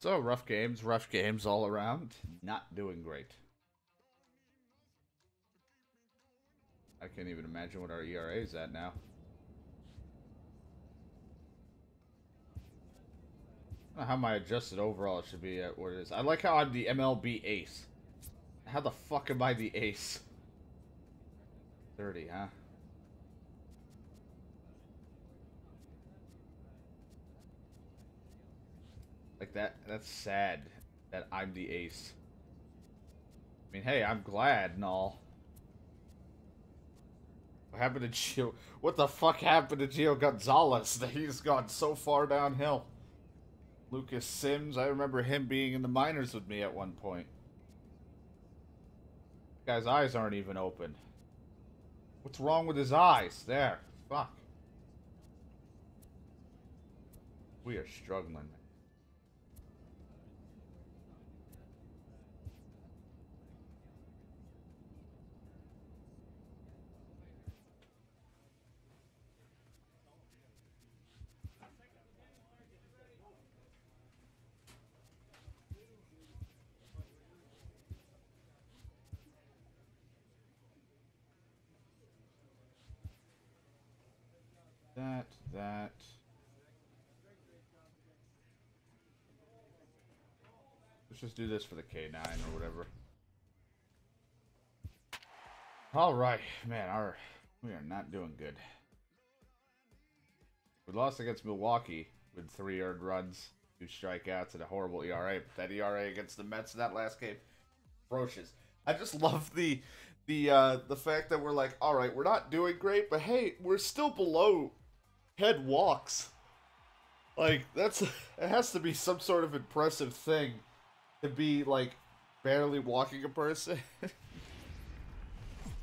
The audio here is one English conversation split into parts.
So, rough games all around. Not doing great. I can't even imagine what our ERA is at now. I don't know how my adjusted overall should be at what it is. I like how I'm the MLB ace. How the fuck am I the ace? 30, huh? Like that's sad that I'm the ace. I mean, hey, I'm glad and all. What happened to Gio? What the fuck happened to Gio Gonzalez? He's gone so far downhill. Lucas Sims, I remember him being in the minors with me at one point. The guy's eyes aren't even open. What's wrong with his eyes? There. Fuck. We are struggling. That. Let's just do this for the K9 or whatever. Alright, man, we are not doing good. We lost against Milwaukee with 3 earned runs, 2 strikeouts, and a horrible ERA. But that ERA against the Mets in that last game, ferocious. I just love the fact that we're like, alright, we're not doing great, but hey, we're still below head walks. Like, it has to be some sort of impressive thing to be, like, barely walking a person.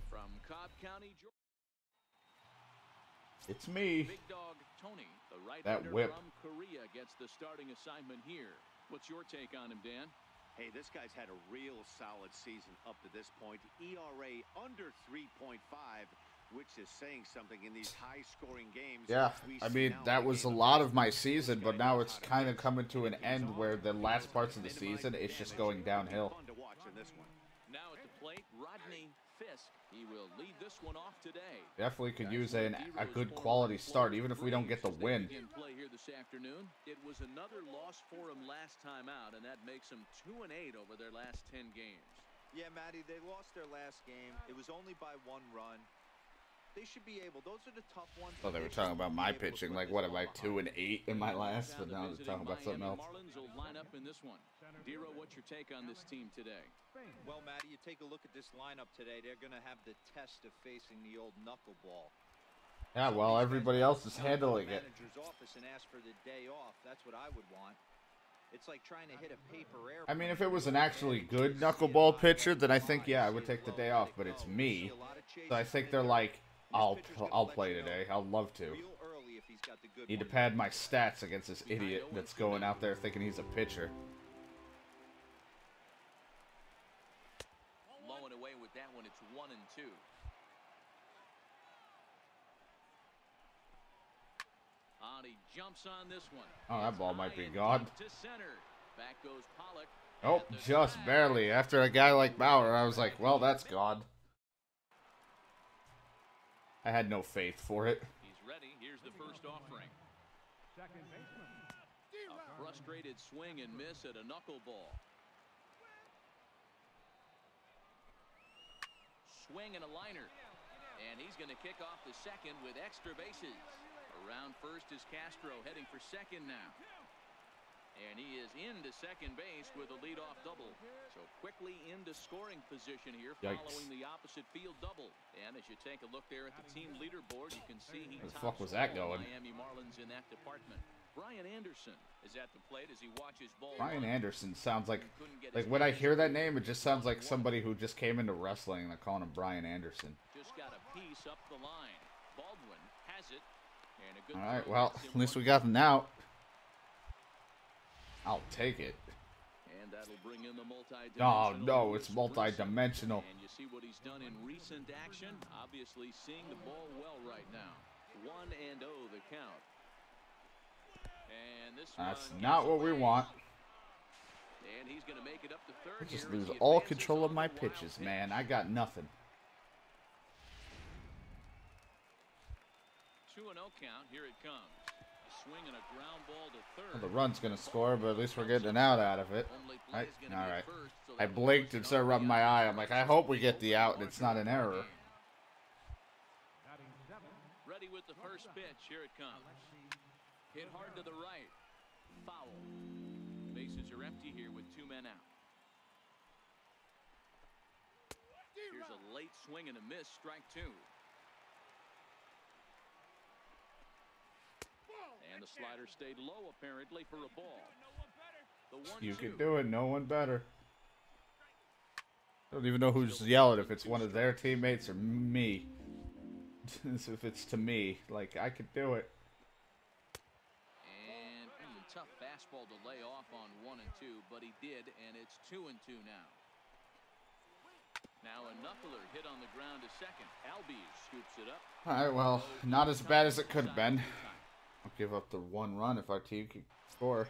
From Cobb County, Georgia. It's me. Big dog Tony, the That whip from Korea, gets the starting assignment here. What's your take on him, Dan? Hey, this guy's had a real solid season up to this point. ERA under 3.5. Which is saying something in these high-scoring games. Yeah, I mean, that was a lot of my season, but now it's kind of coming to an end where the last parts of the season, it's just going downhill. Now at the plate, Rodney Fisk. He will lead this one off today. Definitely could use a good quality start, even if we don't get the win. Play here this afternoon. It was another loss for him last time out, and that makes them 2-8 over their last 10 games. Yeah, Matty, they lost their last game. It was only by 1 run. They should be able. Those are the tough ones. Oh, they were talking about my pitching. Like, what am I, 2-8 in my last? But now they're talking about something else. Marlins will line up in this one. Dero, what's your take on this team today? Well, Matty, you take a look at this lineup today. They're going to have the test of facing the old knuckleball. Yeah, well, everybody else is handling it. Manager's office and ask for the day off. That's what I would want. It's like trying to hit a paper airplane. I mean, if it was an actually good knuckleball pitcher, then I think, yeah, I would take the day off. But it's me, so I think they're like, I'll play today. I'll love to. Need to pad my stats against this idiot that's going out there thinking he's a pitcher. Low and away with that one. It's 1-2. He jumps on this one. Oh, that ball might be gone. To center. Back goes Pollock. Oh, just barely. After a guy like Bauer, I was like, well, that's gone. I had no faith for it. He's ready. Here's the first offering. A frustrated swing and miss at a knuckleball. Swing and a liner. And he's going to kick off the second with extra bases. Around first is Castro, heading for second now. And he is into second base with a leadoff double. So quickly into scoring position here, following the opposite field double. And as you take a look there at the team leaderboard, you can see he Where the fuck was that going? Miami Marlins in that department. Brian Anderson is at the plate as he watches ball. Brian Anderson sounds like when I hear that name, it just sounds like somebody who just came into wrestling and they're calling him Brian Anderson. Just got a piece up the line. Baldwin has it. And a good all right, well, at least we got them out. I'll take it. And that'll bring in the multi-dimensional. Oh no, it's multi-dimensional. And you see what he's done in recent action. Obviously seeing the ball well right now. 1-0 the count. And this That's not what we want. he's going to make it up to I third just here as lose he all advances control of on my the wild pitches, pitch. man. I got nothing. 2-0 count. Here it comes. A swing and a ground ball to third. Well, the run's going to score, but at least we're getting an out of it. All right. I blinked and started rubbing my eye. I'm like, I hope we get the out and it's not an error. Ready with the first pitch. Here it comes. Hit hard to the right. Foul. Bases are empty here with 2 men out. Here's a late swing and a miss. Strike 2. And the slider stayed low apparently for a ball. You can do it. No one better. I don't even know who's yelling, if it's one of their teammates or me. If it's to me, like, I could do it. And tough fastball to lay off on 1 and 2, but he did, and it's 2 and 2 now. Now a knuckler hit on the ground to second. Albies scoops it up. All right, well, not as bad as it could have been. I'll give up the 1 run if our team can score.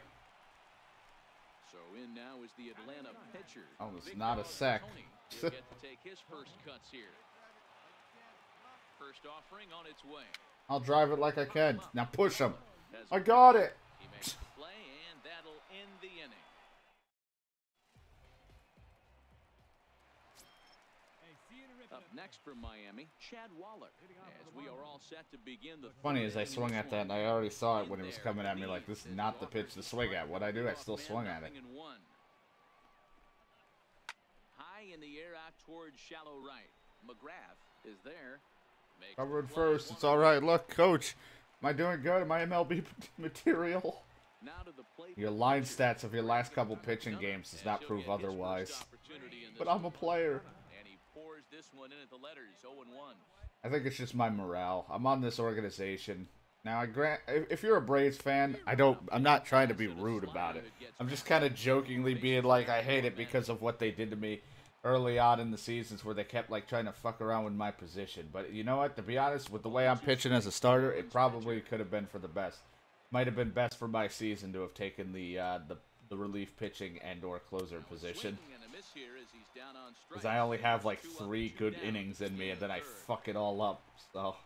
So in now is the Atlanta pitcher. Oh, it's not a sack. He'll get to take his first cuts here. First offering on its way. I'll drive it like I can. Now push him. I got it. He makes the play, and that'll end the inning. Up next from Miami, Chad Waller. As we are all set to begin the Funny as I swung at that, and I already saw it when it was coming at me. Like, this is not the pitch to swing at. What I do, I still swung at it. High in the air out towards shallow right. McGrath is there. Covered first. It's all right. Look, coach, am I doing good? Am I MLB material? Your line stats of your last couple pitching games does not prove otherwise. But I'm a player. And he pours this one in at the letters. 0-1. I think it's just my morale. I'm on this organization. Now, if you're a Braves fan, I'm not trying to be rude about it. I'm just kind of jokingly being like, I hate it because of what they did to me early on in the seasons where they kept like trying to fuck around with my position. But you know what? To be honest, with the way I'm pitching as a starter, it probably could have been for the best. Might have been best for my season to have taken the relief pitching and or closer position. Because I only have like 3 good innings in me and then I fuck it all up. So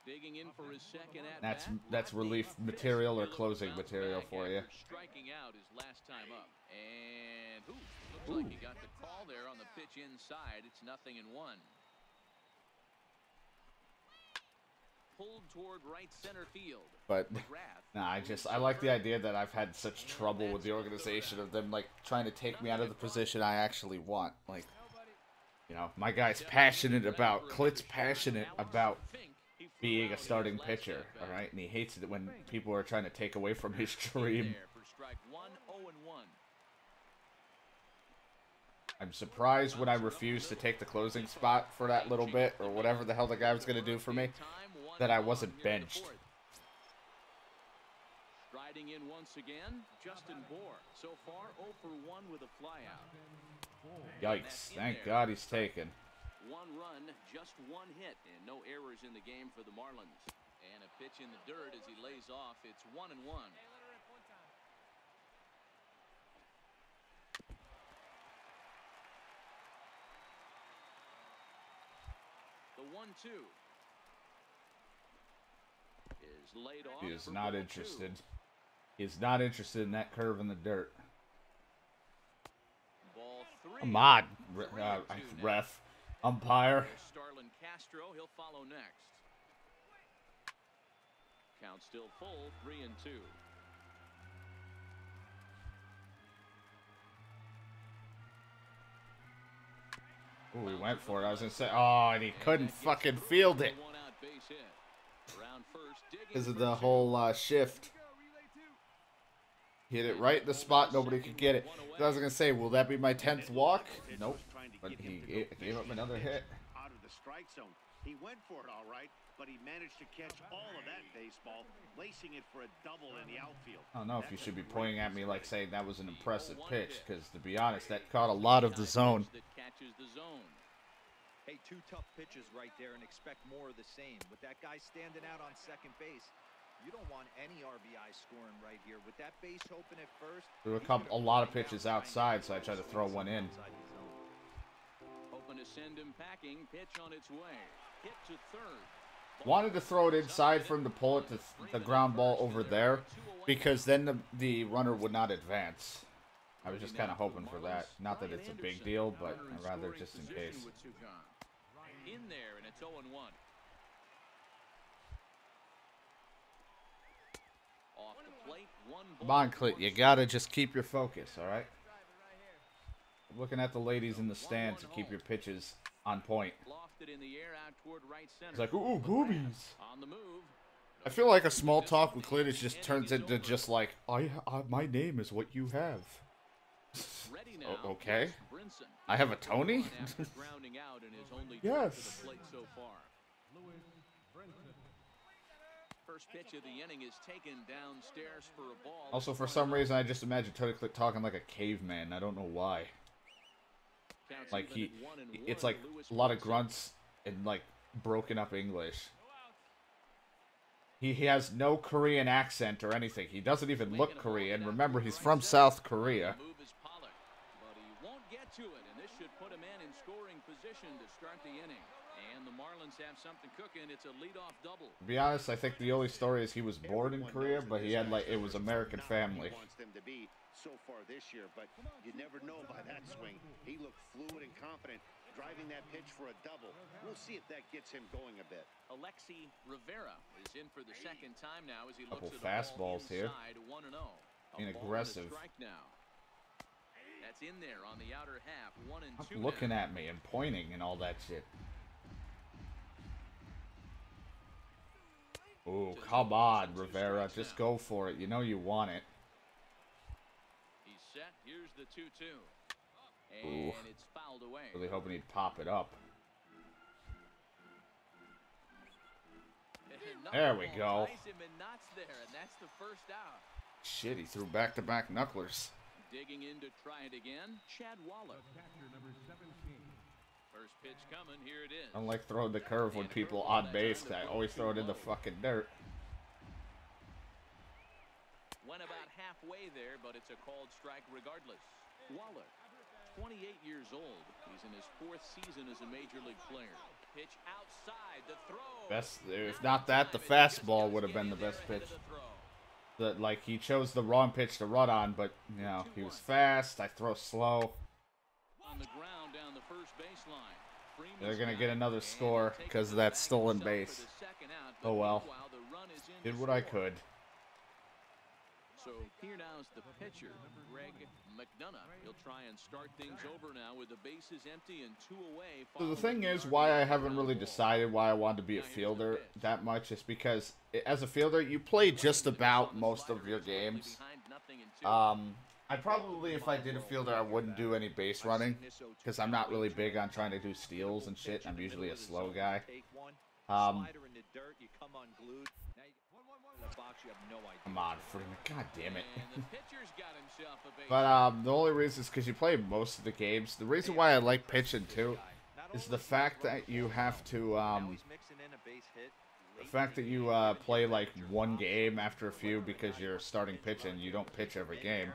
Digging in for his second at that's relief material or closing material for you. Striking out his last time up. And looks like he got the call there on the pitch inside. It's 0-1. Pulled toward right center field. But nah, I like the idea that I've had such trouble with the organization of them like trying to take me out of the position I actually want. Like, you know, my guy's passionate about Clit's passionate about being a starting pitcher, all right, and he hates it when people are trying to take away from his dream. I'm surprised when I refused to take the closing spot for that little bit, or whatever the hell the guy was going to do for me, that I wasn't benched. Striding in once again, Justin Bohr. So far, 0 for 1 with a flyout. Yikes! Thank God he's taken. 1 run, just 1 hit, and no errors in the game for the Marlins. And a pitch in the dirt as he lays off. It's 1-1. The 1-2 is laid off. He is not interested. He is not interested in that curve in the dirt. Ball 3. Come on, ref, umpire. Starlin Castro, he'll follow next. Count still full, 3-2. Ooh, he went for it. I was gonna say, oh, and he couldn't fucking field it because of the whole shift. Hit it right in the spot. Nobody could get it. So I was gonna say, will that be my 10th walk? Nope. But he gave up another hit. Out of the strike zone. He went for it all right, but he managed to catch all of that baseball, lacing it for a double in the outfield. I don't know if you should be pointing at me like saying that was an impressive pitch, because to be honest, that caught a lot of the zone. Hey, 2 tough pitches right there, and expect more of the same. With that guy standing out on second base, You don't want any RBI scoring right here. With that base open at first, There were a lot of pitches outside, so I tried to throw one in. Hoping to send him packing. Pitch on its way. Hit to third. Wanted to throw it inside for him to pull it to the ground ball over there, because then the runner would not advance. I was just kind of hoping for that. Not that it's a big deal, but I'd rather just in case. In there, and it's 0-1. Off the plate, Come on, Clint, you gotta just keep your focus, all right? I'm looking at the ladies in the stands to keep your pitches on point. It's like, ooh, boobies. I feel like a small talk with Clint just turns into just like, my name is what you have. Okay. I have a Tony? Yes. First pitch of the inning is taken downstairs for a ball. Also, for some reason, I just imagine Tony Clint talking like a caveman. I don't know why. Like, it's like a lot of grunts and, like, broken up English. He has no Korean accent or anything. He doesn't even look Korean. Remember, he's from South Korea. But he won't get to it, and this should put a man in scoring position to start the inning. And the Marlins have something cooking. It's a leadoff double. To be honest, I think the only story is he was born in Korea, but he had, like, it was American family. So far this year, but you never know by that swing. He looked fluid and confident, driving that pitch for a double. We'll see if that gets him going a bit. Alexi Rivera is in for the second time now as he looks Couple at the fastballs here. 1-0. Being aggressive. Now. That's in there on the outer half. 1-2. Looking at me and pointing and all that shit. Ooh, come on, Rivera. Just go for it. You know you want it. Set. Here's the 2-2. Ooh. And it's fouled away. Really hoping he'd pop it up. There we go. There, and that's the first out. Shit, he threw back-to-back knucklers. Digging in to try it again, Chad Waller. First pitch coming, here it is. I don't like throwing the curve when people on base. I always throw it in the fucking dirt. Went about halfway there, but it's a called strike regardless. Waller, 28 years old. He's in his 4th season as a major league player. Pitch outside, the throw. Best, if not that, the fastball would have been the best pitch. Like, he chose the wrong pitch to run on, but, you know, he was fast. I throw slow. On the ground down the first baseline. They're going to get another score because of that stolen base. Oh, well. Did what I could. So here now is the pitcher, Greg McDonough. He'll try and start things over now with the bases empty and 2 away. So the thing is, why I haven't really decided why I wanted to be a fielder that much is because as a fielder, you play just about most of your games. I probably, if I did a fielder, I wouldn't do any base running because I'm not really big on trying to do steals and shit. I'm usually a slow guy. Come on, Freeman. God damn it. But the only reason is because you play most of the games. The reason why I like pitching too is the fact that you have to play like one game after a few because you're starting pitching. You don't pitch every game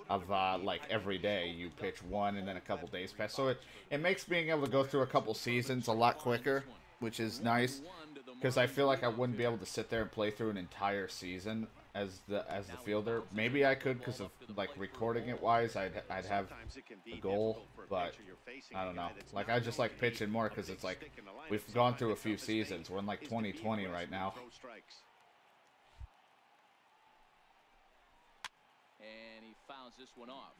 of like every day. You pitch one and then a couple days pass. So it makes being able to go through a couple seasons a lot quicker, which is nice. Because I feel like I wouldn't be able to sit there and play through an entire season as the fielder. Maybe I could because of like recording it wise. I'd have a goal, but I don't know. Like I just like pitching more because it's like we've gone through a few seasons. We're in like 2020 right now. And he fouls this one off.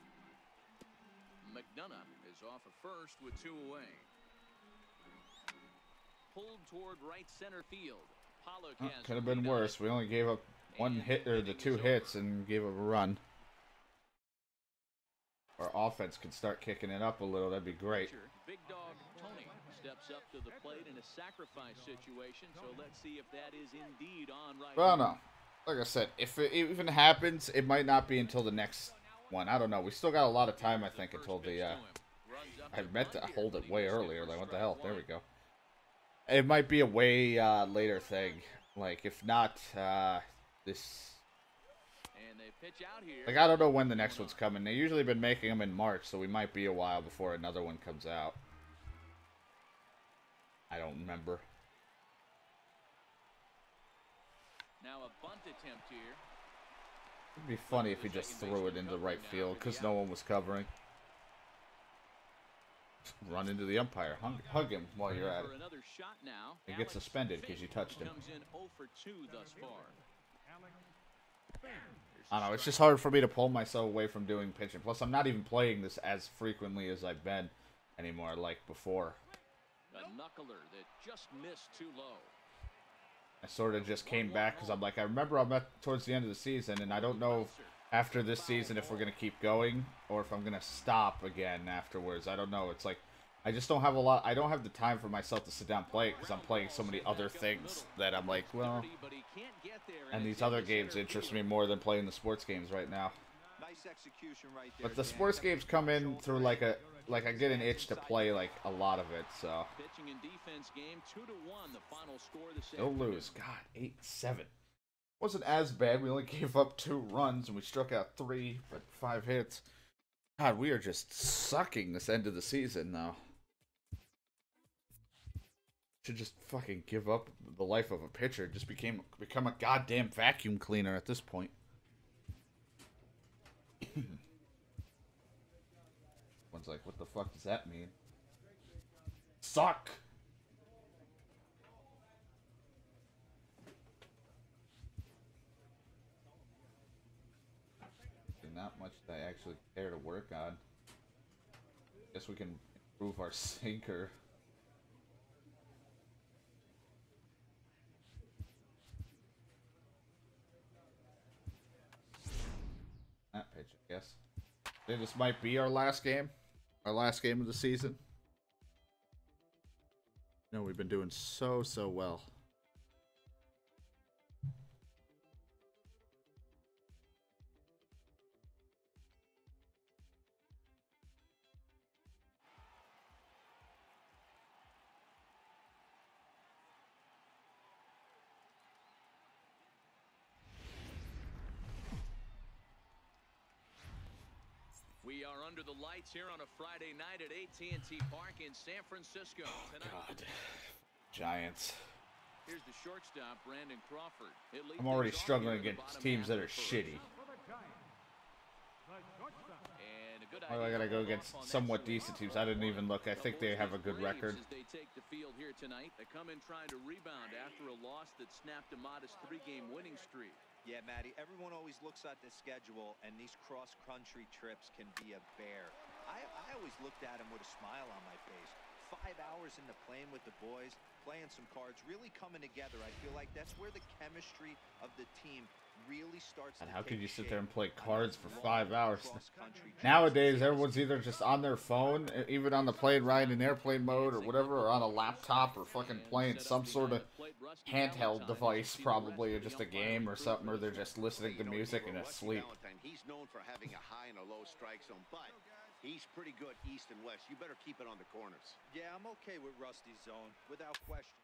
McDonough is off at first with 2 away. Pulled toward right center field. Could have been worse. We only gave up one hit or the 2 hits and gave up a run. Our offense could start kicking it up a little. That'd be great. Big dog Tony steps up to the plate in a sacrifice situation. So let's see if that is indeed on right. Well, no. Like I said, if it even happens, it might not be until the next one. I don't know. We still got a lot of time, I think, until the. I meant to hold it way earlier. Like, what the hell? There we go. It might be a way later thing. Like, if not this. And they pitch out here. Like, I don't know when the next one's coming. They usually been making them in March, so we might be a while before another one comes out. I don't remember. Now a bunt attempt here. It'd be funny if he just threw it into right field because no one was covering. Run into the umpire. Hug him while you're at it. He gets suspended because you touched him. I don't know. It's just hard for me to pull myself away from doing pitching. Plus, I'm not even playing this as frequently as I've been anymore, like before. A knuckler that just missed too low. I sort of just came back because I'm like, I remember I'm at towards the end of the season, and I don't know after this season if we're going to keep going or if I'm going to stop again afterwards. I don't know. It's like, I just don't have a lot. I don't have the time for myself to sit down and play it because I'm playing so many other things that I'm like, well. And these other games interest me more than playing the sports games right now. But the sports games come in through like I get an itch to play like a lot of it, so. Still lose. God, 8-7. Wasn't as bad. We only gave up 2 runs and we struck out 3, but 5 hits. God, we are just sucking this end of the season now. Should just fucking give up the life of a pitcher. Just become a goddamn vacuum cleaner at this point. One's like, what the fuck does that mean? Suck! Not much that I actually care to work on. Guess we can improve our sinker. That pitch, I guess. Then this might be our last game. Our last game of the season. No, we've been doing so well. We are under the lights here on a Friday night at AT&T Park in San Francisco. God. Giants. Here's the shortstop, Brandon Crawford. I'm already struggling against teams that are shitty. Well, I gotta go against somewhat decent teams. I didn't even look. I think they have a good record. They take the field here tonight. They come in trying to rebound after a loss that snapped a modest 3-game winning streak. Yeah, Matty, everyone always looks at the schedule, and these cross-country trips can be a bear. I always looked at them with a smile on my face. 5 hours into playing with the boys, playing some cards, really coming together. I feel like that's where the chemistry of the team really starts. And how could you sit there and play cards for 5 hours? Nowadays, everyone's either just on their phone, even on the plane riding in airplane mode or whatever, or on a laptop, or fucking playing some sort of handheld device, probably, or just a game or something, or they're just listening to music and asleep. He's known for having a high and a low strike zone, but he's pretty good east and west. You better keep it on the corners. Yeah, I'm okay with Rusty's zone, without question.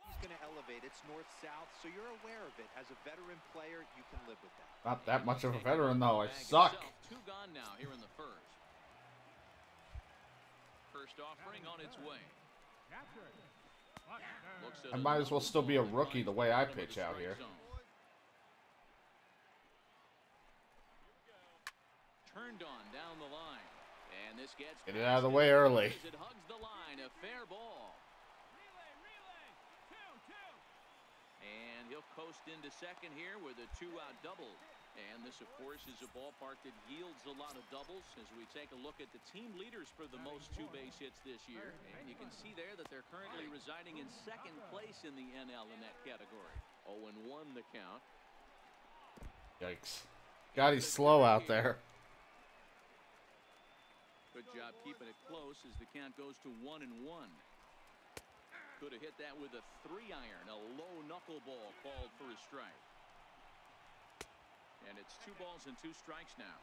He's going to elevate. It's north-south, so you're aware of it. As a veteran player, you can live with that. Not that much of a veteran, though. I suck. 2 gone now here in the first. First offering on its way. I might as well still be a rookie the way I pitch out here. Turned on down the line. And this gets Get it out of the way early. It hugs the line, a fair ball. And he'll coast into second here with a 2-out double. And this, of course, is a ballpark that yields a lot of doubles as we take a look at the team leaders for the most 2-base hits this year. And you can see there that they're currently residing in second place in the NL in that category. 0-1 the count. Yikes. God, he's slow out there. Good job keeping it close as the count goes to 1-1. Could have hit that with a 3-iron, a low knuckleball called for a strike. And it's 2 balls and 2 strikes now.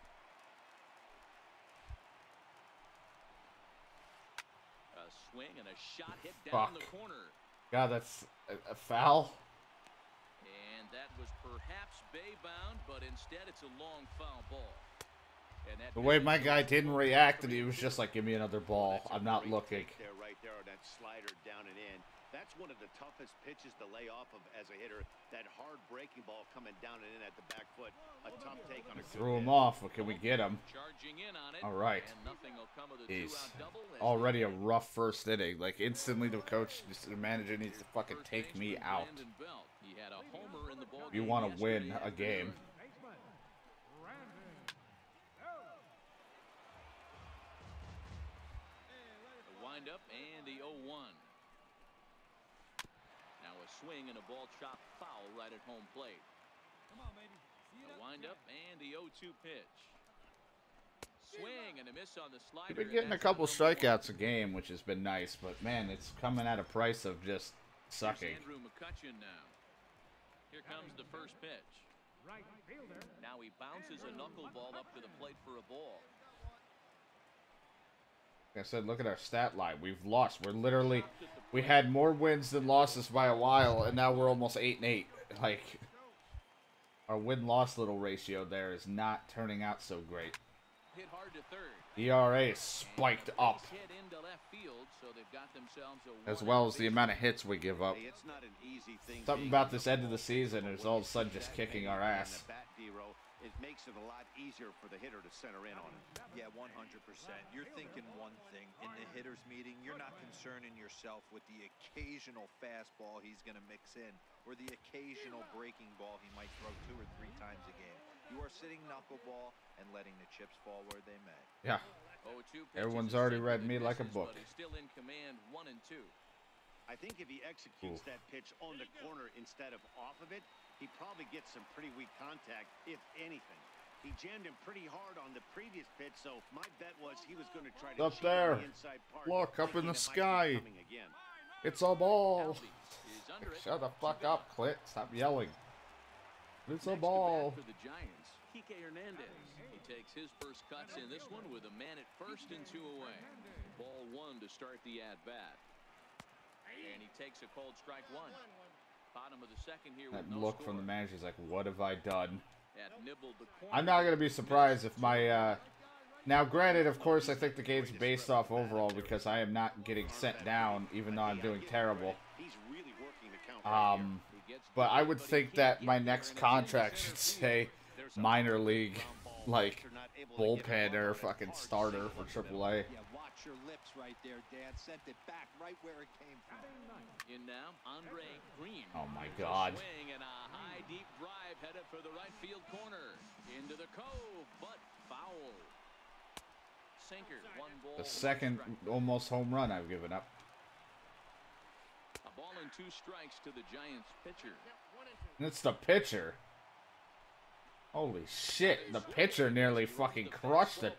A swing and a shot hit down the corner. God, that's a foul. And that was was perhaps bay-bound, but instead it's a long foul ball. And that The way my guy didn't react, and he was just like, give me another ball. I'm not looking. Right there on that slider down and in. That's one of the toughest pitches to lay off of as a hitter. That hard breaking ball coming down and in at the back foot. A tough take on a good Threw him hit. off, but can we get him? Charging in on it, All right. and nothing will come of the He's two-out double as already a rough first inning. Like, instantly the coach, the manager needs to fucking take me out. He had a homer in the ball You game want to win yesterday a game. The windup and the 0-1. Now a swing and a ball chopped foul right at home plate. Come on, baby. A windup and the 0-2 pitch. Swing and a miss on the slider. We've been getting a couple strikeouts a game, which has been nice, but man, it's coming at a price of just sucking. Andrew McCutcheon now. Here comes the first pitch. Now he bounces a knuckleball up to the plate for a ball. Like I said, look at our stat line. We've lost. We had more wins than losses by a while, and now we're almost 8-8. Like, our win-loss little ratio there is not turning out so great. Hit hard to third. ERA is spiked up, Hit into left field, so they've got themselves a as well as the amount of hits we give up. Hey, it's not an easy thing. Something about this end of the season is all of a sudden just kicking our ass. It makes it a lot easier for the hitter to center in on it. Yeah, 100%. You're thinking one thing. In the hitters meeting, you're not concerning yourself with the occasional fastball he's going to mix in or the occasional breaking ball he might throw 2 or 3 times a game. You are sitting knuckleball and letting the chips fall where they may. Yeah. 0-2 Everyone's pitches already is read second me and like a misses, book. but he's still in command, 1 and 2. I think if he executes that pitch on the corner instead of off of it, he probably gets some pretty weak contact, if anything. He jammed him pretty hard on the previous pitch, so my bet was he was going to try to Up cheat there. on the inside part. Look, up in the thinking it might sky. be coming again. It's a ball. Alvey is under it. Shut the fuck up, Clint. Stop yelling. It's a Next to bat ball. for the Giants, Kike Hernandez. He takes his first cuts in this one with a man at first and 2 away. Ball 1 to start the at-bat. And he takes a cold strike 1. Bottom of the second here with That no look score. from the manager's like, what have I done? At nibbled the corner. I'm not going to be surprised if my... Now, granted, of course, I think the game's based off overall because I am not getting sent down, even though I'm doing terrible. He's really working the count right here. He gets But I deep, would but he think can't that get my there, next and it's contract into should center say field. minor league, like, bullpen or fucking starter for AAA. Yeah, watch your lips right there, Dan. Sent it back right where it came from. In now, Andre Green. Oh my God. Swing and a high deep drive headed for the right field corner. Into the cove, but foul. Sinker, 1 ball. The 1 second strike. almost home run I've given up. A ball and 2 strikes to the Giants pitcher. And it's the pitcher. Holy shit, the pitcher nearly fucking crushed it.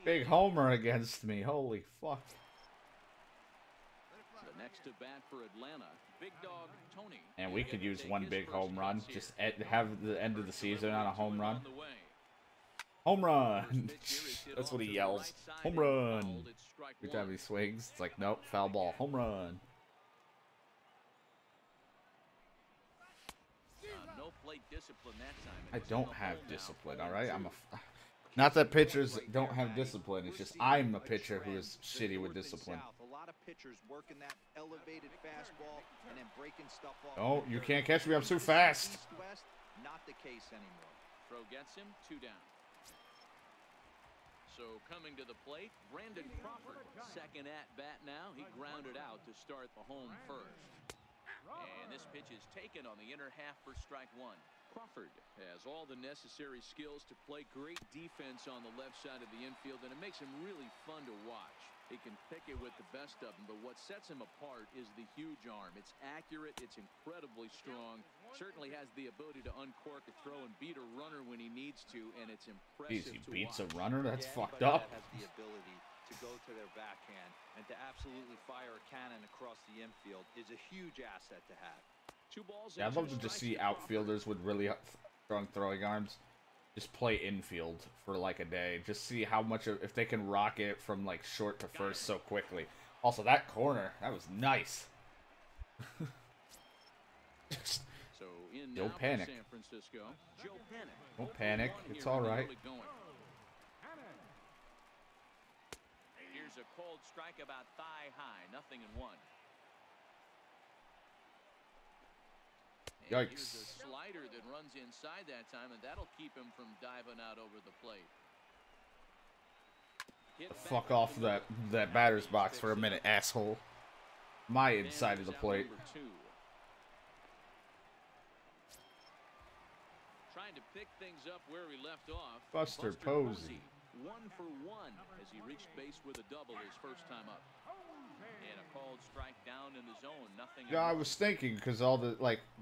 Big homer against me. Holy fuck. The next to bat for Atlanta, Big Dog Tony. And we could use one big home run. Just have the end of the season on a home run. Home run! That's what he yells. Home run! Every time he swings, it's like, nope, foul ball. Home run. No plate discipline that time. I don't have discipline, alright? Not that pitchers don't have discipline, it's just I'm a pitcher who is shitty with discipline. A lot of pitchers working that elevated fastball and then breaking stuff off. Oh, you can't catch me, I'm too fast. East-west, not the case anymore. Throw gets him, 2 down. So coming to the plate, Brandon Crawford. Second at bat now. He grounded out to start the home first. And this pitch is taken on the inner half for strike 1. Crawford has all the necessary skills to play great defense on the left side of the infield, and it makes him really fun to watch. He can pick it with the best of them, but what sets him apart is the huge arm. It's accurate, it's incredibly strong, certainly has the ability to uncork a throw and beat a runner when he needs to, and it's impressive. Jeez, he to beats watch. a runner? That's Yeah, fucked anybody up. that has the ability to go to their backhand and to absolutely fire a cannon across the infield is a huge asset to have. 2 balls. Yeah, I'd love to just see outfielders with really strong throwing arms just play infield for like a day. Just see how much if they can rock it from like short to first so quickly. Also, that corner, that was nice. So in in Don't now panic. for San Francisco. Joe Panic. Don't panic. It's all right. Here's a cold strike about thigh high. 0-1. And Yikes. here's a slider that runs inside that time, and that'll keep him from diving out over the plate. Fuck off that batter's box for a minute, asshole. My inside of the plate. Trying to pick things up where we left off. Buster Posey. 1 for 1 as he reached base with a double his first time up. And a called strike down in the zone. Nothing. Yeah, I was thinking because all the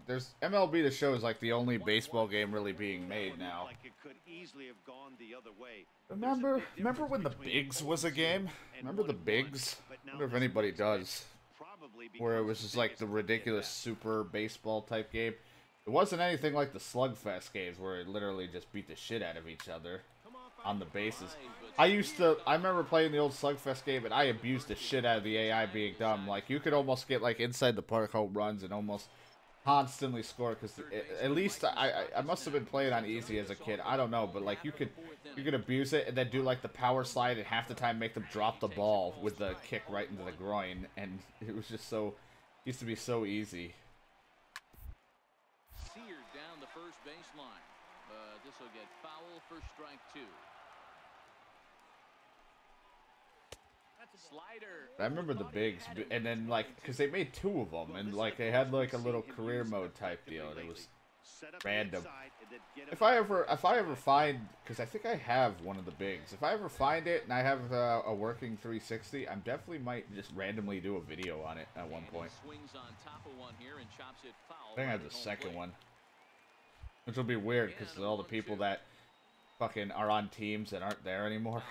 there's MLB The Show is like the only baseball game really being made now. Like it could easily have gone the other way. Remember when the Bigs was a game? Remember the Bigs? I wonder if anybody does. Where it was just like the ridiculous super baseball type game. It wasn't anything like the Slugfest games where it literally just beat the shit out of each other on the bases. I remember playing the old Slugfest game and I abused the shit out of the AI being dumb. Like you could almost get like inside the park home runs and almost constantly score because at least I must have been playing on easy as a kid. I don't know, but like you could abuse it and then do like the power slide and half the time make them drop the ball with the kick right into the groin, and it was just used to be so easy. Seared down the first baseline. This will get foul for strike 2. Slider. I remember the Bigs, and then like because they made 2 of them, and like they had like a little career mode type deal, and it was random. If I ever find, because I think I have one of the Bigs, if I ever find it and I have a working 360, I definitely might just randomly do a video on it at one point. I think I have the second one, which will be weird because all the people that fucking are on teams that aren't there anymore.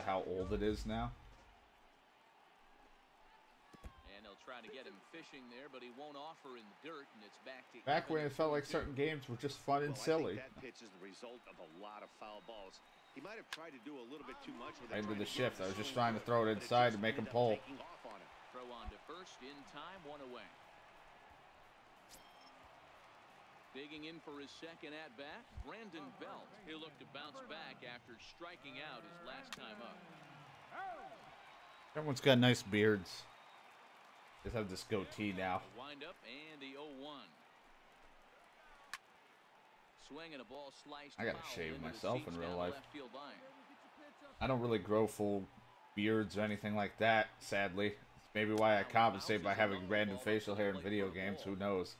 How old it is now. And they'll try to get him fishing there, but he won't offer in the dirt, and it's back when it felt like certain games were just fun and silly. That pitch is the result of a lot of foul balls. He might have tried to do a little bit too much with it. Into the shift. I was just trying to throw it inside to make him pull. Throw on to first in time, 1 away. Digging in for his second at-bat, Brandon Belt. He'll look to bounce back after striking out his last time up. Everyone's got nice beards. Just have this goatee now. Wind up and the 0-1. Swing and a ball sliced. I gotta shave myself in real life. I don't really grow full beards or anything like that, sadly. It's maybe why I compensate by having random facial hair in video games. Who knows?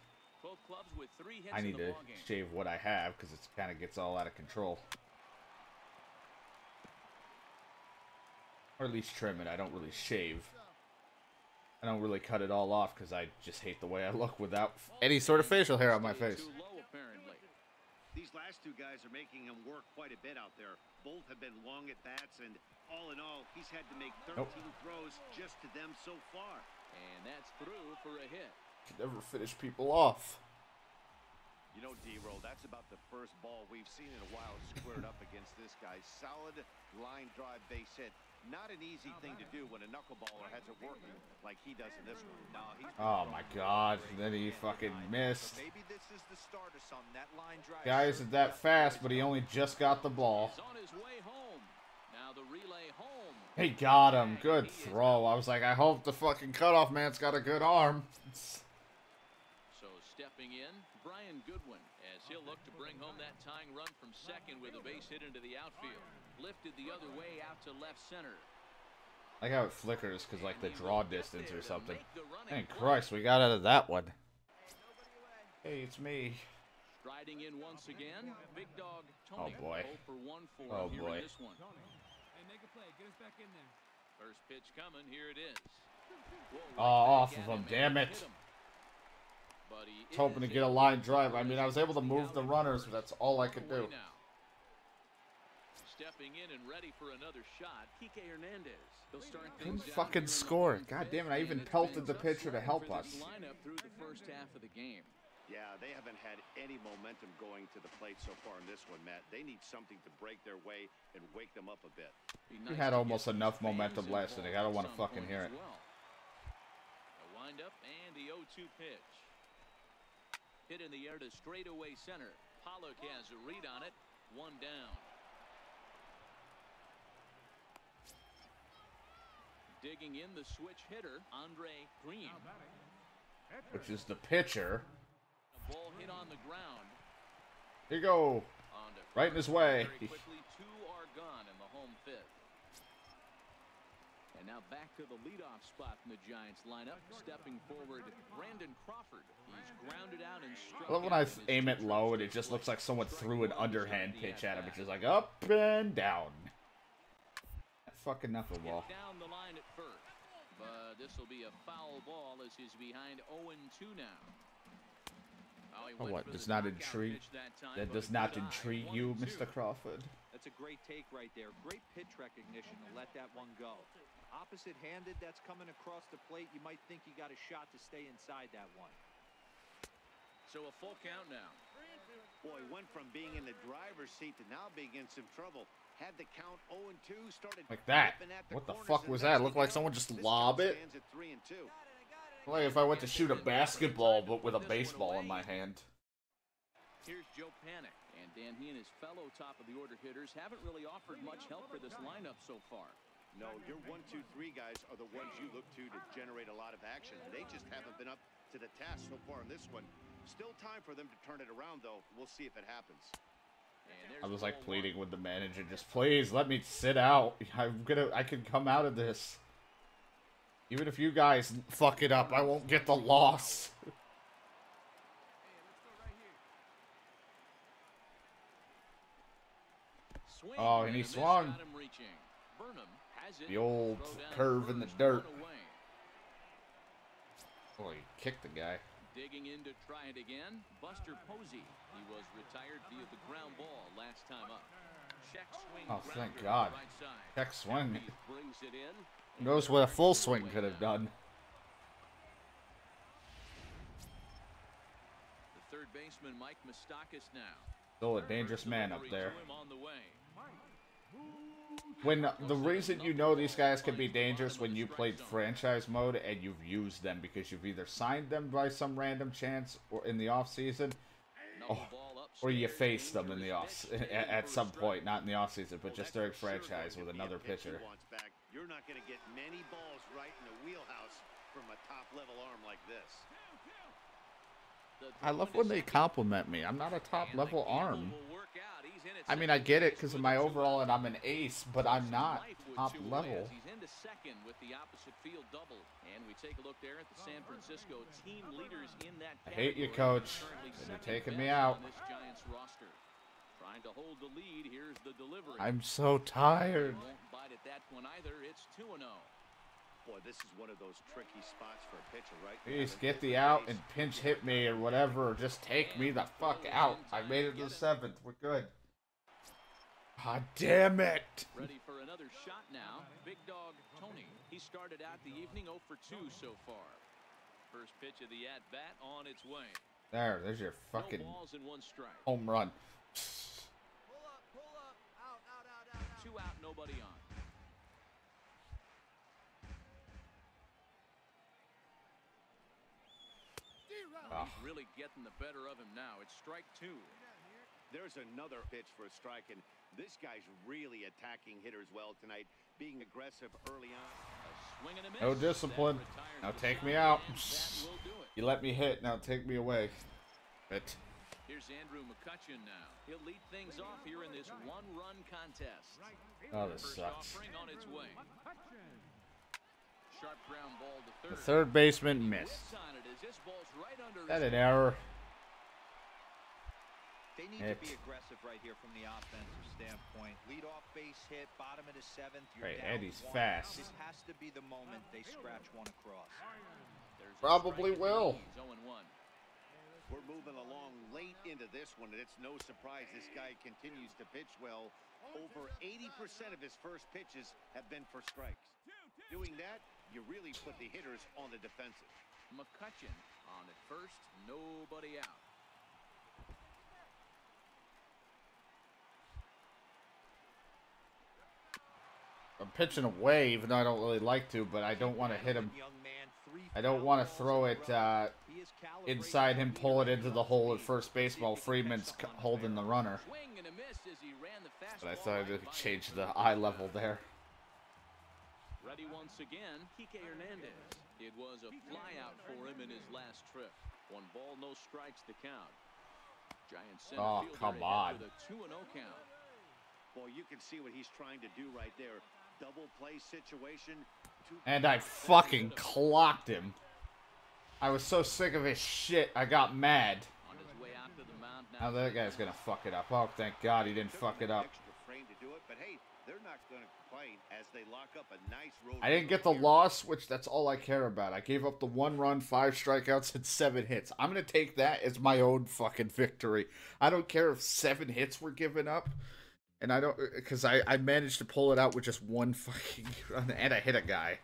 I need to shave what I have because it kind of gets all out of control. Or at least trim it. I don't really shave. I don't really cut it all off because I just hate the way I look without any sort of facial hair on my face. These last 2 guys are making him work quite a bit out there. Both have been long at bats, and all in all, he's had to make 13 throws just to them so far. And that's through for a hit. Can never finish people off. You know, D-Roll, that's about the first ball we've seen in a while squared up against this guy. Solid line drive base hit. Not an easy thing to do when a knuckleballer has it working like he does in this one. No, oh my God! And then he fucking missed. Maybe this is the start of some that line drive. Guy isn't that fast, but he only just got the ball. He's on his way home. Now the relay home. He got him. Good throw. I was like, I hope the fucking cutoff man's got a good arm. So stepping in, Brian Goodwin, as he'll look to bring home that tying run from second with a base hit into the outfield. Lifted the other way out to left center. I like how it flickers because like the draw distance or something. Thank Christ, we got out of that one. Hey, it's me. Striding in once again, big dog Tony. Oh boy. 0 for 1 for oh here boy. In this one. Hey, make a play. Get us back in there. First pitch coming. Here it is. Oh, off of him. Damn it. I was hoping to get a line drive. I mean, I was able to move the runners, but that's all I could do. Stepping in and ready for another shot, Kike Hernandez. He'll start couldn't fucking score. God damn it! I even pelted the pitcher to help us. Lineup through the first half of the game. Yeah, they haven't had any momentum going to the plate so far in this one, Matt. They need something to break their way and wake them up a bit. We had almost enough momentum last inning. I don't want to fucking hear it. Windup and the 0-2 pitch. Hit in the air to straightaway center. Pollock has a read on it. One down. Digging in the switch hitter, Andre Green. Which is the pitcher. A ball hit on the ground. Here you go. Right in his way. Very quickly, two are gone in the home fifth. And now back to the leadoff spot in the Giants lineup. Stepping forward, Brandon Crawford. He's grounded out and struck I love when I aim it low and it just looks like someone threw an underhand pitch at him. It's just like up and down. That fucking knuckleball. Down the line at first. But this will be a foul ball as he's behind 0-2 now. Oh, what does not intrigue? That does not intrigue you, Mr. Crawford. That's a great take right there. Great pitch recognition to let that one go. Opposite-handed, that's coming across the plate. You might think you got a shot to stay inside that one. So a full count now. Boy, went from being in the driver's seat to now being in some trouble. Had the count 0-2, started like that. What the fuck was that? It looked like someone just lobbed it. Like if I went to shoot a basketball, but with a baseball in my hand. Here's Joe Panik, and Dan, he and his fellow top-of-the-order hitters haven't really offered much help for this lineup so far. No, your 1, 2, 3 guys are the ones you look to generate a lot of action. They just haven't been up to the task so far in this one. Still time for them to turn it around, though. We'll see if it happens. I was like pleading with the manager, just please let me sit out. I can come out of this. Even if you guys fuck it up, I won't get the loss. Oh, and he swung. The old curve in the dirt. Oh, he kicked the guy. Digging in to try it again, Buster Posey. He was retired via the ground ball last time up. Check swing. Oh, thank God. Right Check swing. Brings it in. Knows what a full swing could have done. The third baseman, Mike Moustakas, now. Still a dangerous man up there. When the reason you know these guys can be dangerous when you played franchise mode and you've used them because you've either signed them by some random chance or in the off season, or you faced them in the at some point, not in the off season, but just during franchise with another pitcher. You're not going to get many balls right in the wheelhouse from a top-level arm like this. I love when they compliment me. I'm not a top-level arm. I mean, I get it because of my overall and I'm an ace, but I'm not top-level. He's into second with the opposite field double. And we take a look there at the San Francisco team leaders in that I hate you, coach. You're taking me out. This Giants roster. Trying to hold the lead. Here's the delivery. I'm so tired. Won't bite at that one either. It's 2-0. Boy, this is one of those tricky spots for a pitcher, right? Please get the out and pinch hit me or whatever. Or just take me the fuck out. I made it to the 7th. We're good. God damn it. Ready for another shot now. Big dog Tony. He started out the evening 0 for 2 so far. First pitch of the at-bat on its way. There's your fucking no balls and 1 strike. home run. Pull up. Out. 2 out, nobody on. He's really getting the better of him now. It's strike 2. There's another pitch for a strike, and this guy's really attacking hitters well tonight, being aggressive early on. A swing and a miss. No discipline. Now take me out. You let me hit. Now take me away. But here's Andrew McCutchen now. He'll lead things off here in this 1-run contest. oh, this First sucks. offering on its way. Sharp ground ball to The third. third baseman missed. Is that an error? They need to be aggressive right here from the offensive standpoint. Lead off base hit, bottom of the 7th. Right, Eddie's fast. This has to be the moment they scratch one across. Probably will. We're moving along late into this one, and it's no surprise this guy continues to pitch well. Over 80% of his first pitches have been for strikes. Doing that, you really put the hitters on the defensive. McCutchen on at first, nobody out. I'm pitching away, even though I don't really like to, but I don't want to hit him. I don't want to throw it inside him, pull it into the hole at first base while Freeman's holding the runner. But I thought I'd change the eye level there. Ready once again, Kike Hernandez. It was a flyout for him in his last trip. 1 ball, no strikes to count. Giant center fielder come on. with a 2-0 count. Well, you can see what he's trying to do right there. Double play situation. And I fucking clocked him. I was so sick of his shit, I got mad. On his way out to the mound Now that guy's gonna fuck it up. Oh, thank God he didn't fuck it up. Extra frame to do it, but hey, they're not going to complain as they lock up a nice road. I didn't get the loss, which that's all I care about. I gave up the 1 run, 5 strikeouts, and 7 hits. I'm gonna take that as my own fucking victory. I don't care if 7 hits were given up. And I don't, because I managed to pull it out with just 1 fucking run, and I hit a guy.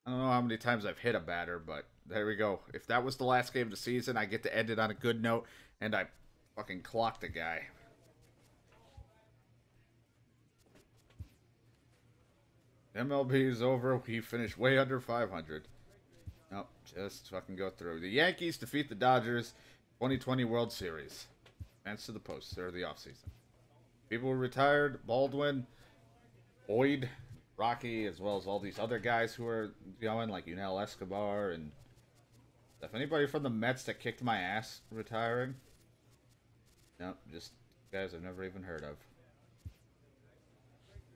I don't know how many times I've hit a batter, but there we go. If that was the last game of the season, I get to end it on a good note, and I fucking clocked a guy. MLB is over. We finished way under 500. Nope, just fucking go through. The Yankees defeat the Dodgers 2020 World Series. Advance to the post, or the offseason. People were retired. Baldwin, Boyd, Rocky, as well as all these other guys who are going, like Yunel Escobar and stuff. Anybody from the Mets that kicked my ass retiring? No, just guys I've never even heard of.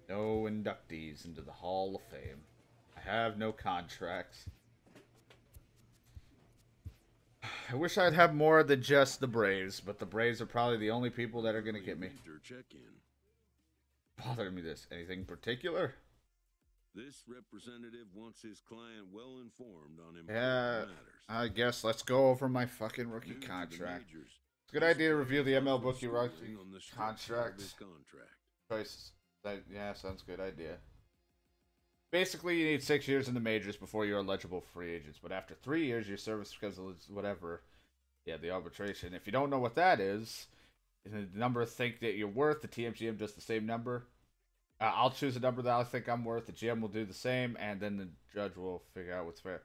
No inductees into the Hall of Fame. I have no contracts. I wish I'd have more than just the Braves, but the Braves are probably the only people that are going to get me. Bothering me this. Anything particular? This representative wants his client well informed on important matters. I guess let's go over my fucking rookie contract. It's a good idea to review the ML rookie contracts. Choices. Yeah, sounds good idea. Basically, you need 6 years in the majors before you're eligible for free agents. But after 3 years, your service schedule is whatever. Yeah, the arbitration. If you don't know what that is, the number think that you're worth, the TMGM does the same number. I'll choose a number that I think I'm worth. The GM will do the same, and then the judge will figure out what's fair.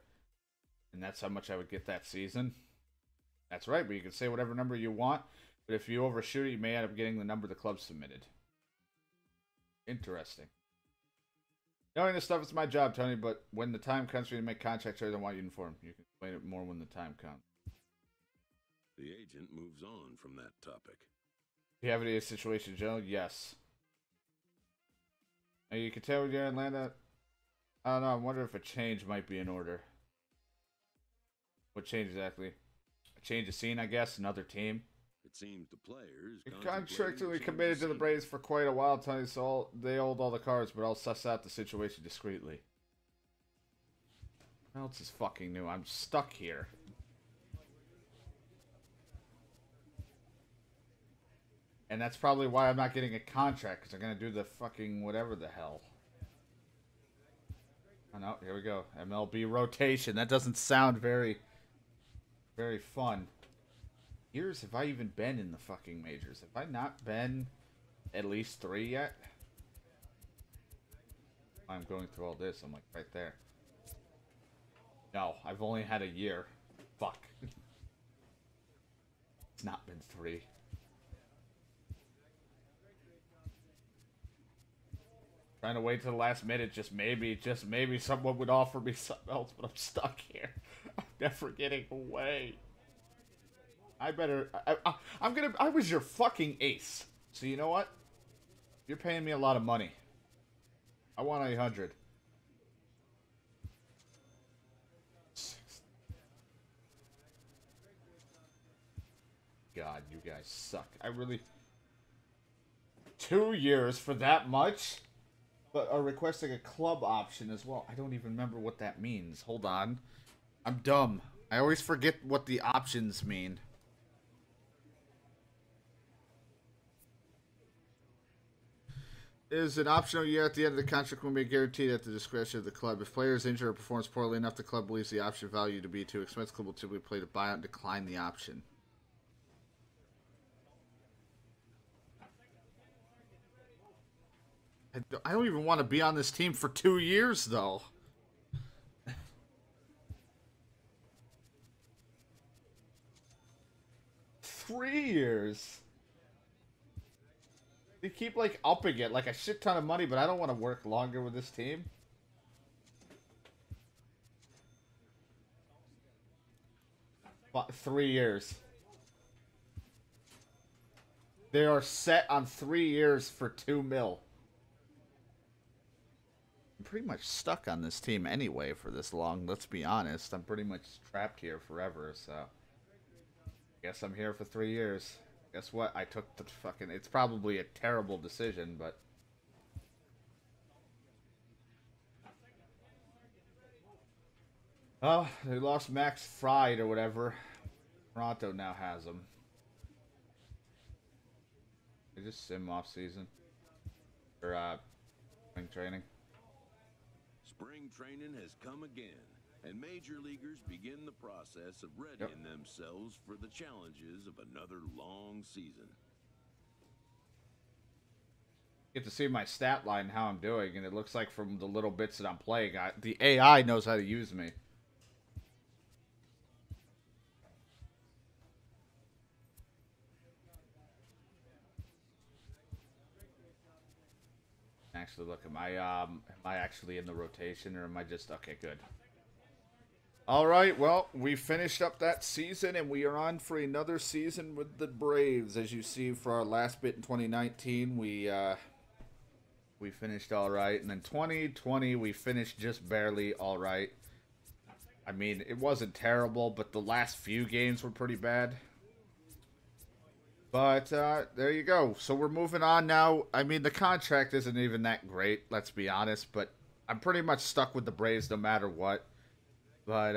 And that's how much I would get that season. That's right, but you can say whatever number you want. But if you overshoot it, you may end up getting the number the club submitted. Interesting. Knowing this stuff is my job, Tony, but when the time comes for you to make contract choices, I want you to inform. You can explain it more when the time comes. The agent moves on from that topic. Do you have any situation, Joe? Yes. And you can tell when you're in Atlanta. I don't know. I wonder if a change might be in order. What change exactly? A change of scene, I guess. Another team. It seems the players contractually committed to the Braves for quite a while, Tony, so they hold all the cards, but I'll suss out the situation discreetly. What else is fucking new? I'm stuck here. And that's probably why I'm not getting a contract, because I'm going to do the fucking whatever the hell. Oh no, here we go. MLB rotation. That doesn't sound very, very fun. Years have I even been in the fucking majors? Have I not been at least 3 yet? I'm going through all this. I'm like right there. No, I've only had a year. Fuck. It's not been 3. Trying to wait till the last minute, just maybe someone would offer me something else, but I'm stuck here. I'm never getting away. I was your fucking ace. So you know what? You're paying me a lot of money. I want 800. God, you guys suck. I really... 2 years for that much? But are requesting a club option as well. I don't even remember what that means. Hold on. I'm dumb. I always forget what the options mean. Is an optional year at the end of the contract will be guaranteed at the discretion of the club. If player is injured or performs poorly enough, the club believes the option value to be too expensive, the club will typically play to buy out and decline the option. I don't even want to be on this team for 2 years, though. They keep, like, upping it, like, a shit ton of money, but I don't want to work longer with this team. But 3 years. They are set on 3 years for $2 million. I'm pretty much stuck on this team anyway for this long, let's be honest. I'm pretty much trapped here forever, so... Guess I'm here for 3 years. Guess what? I took the fucking... It's probably a terrible decision, but... Oh, they lost Max Fried or whatever. Toronto now has him. They just sim off season. Or, spring training. Spring training has come again, and major leaguers begin the process of readying themselves for the challenges of another long season. Get to see my stat line, how I'm doing, and it looks like from the little bits that I'm playing, the AI knows how to use me. Actually, look, am I actually in the rotation, or am I just... Okay, good. All right, well, we finished up that season, and we are on for another season with the Braves. As you see, for our last bit in 2019, we finished all right, and then 2020, we finished just barely all right. I mean, it wasn't terrible, but the last few games were pretty bad. But, there you go. So we're moving on now. I mean, the contract isn't even that great, let's be honest. But I'm pretty much stuck with the Braves no matter what. But,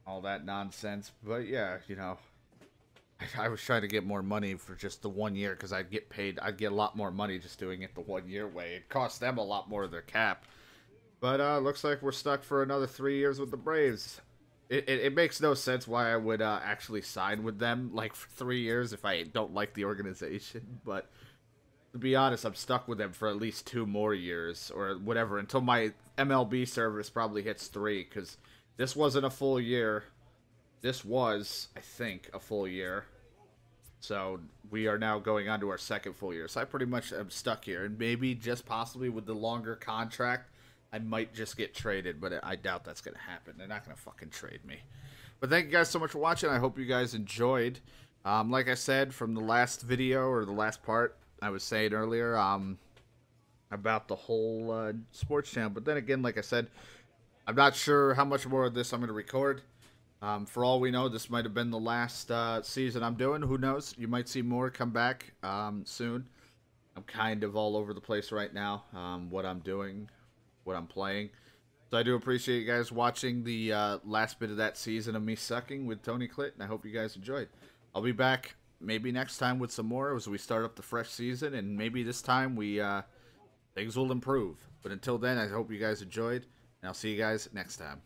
all that nonsense. But, yeah, you know. I was trying to get more money for just the 1 year because I'd get paid. I'd get a lot more money just doing it the 1 year way. It cost them a lot more of their cap. But, looks like we're stuck for another 3 years with the Braves. It makes no sense why I would actually sign with them, like, for 3 years if I don't like the organization. But, to be honest, I'm stuck with them for at least 2 more years, or whatever, until my MLB service probably hits 3, because this wasn't a full year. This was, I think, a full year. So, we are now going on to our 2nd full year. So, I pretty much am stuck here, and maybe, just possibly, with the longer contract, I might just get traded, but I doubt that's going to happen. They're not going to fucking trade me. But thank you guys so much for watching. I hope you guys enjoyed. Like I said, from the last video, or the last part, I was saying earlier, about the whole sports channel. But then again, like I said, I'm not sure how much more of this I'm going to record. For all we know, this might have been the last season I'm doing. Who knows? You might see more come back soon. I'm kind of all over the place right now, what I'm doing, what I'm playing. So I do appreciate you guys watching the last bit of that season of me sucking with Tony Clit, and I hope you guys enjoyed. I'll be back maybe next time with some more as we start up the fresh season, and maybe this time things will improve. But until then, I hope you guys enjoyed, and I'll see you guys next time.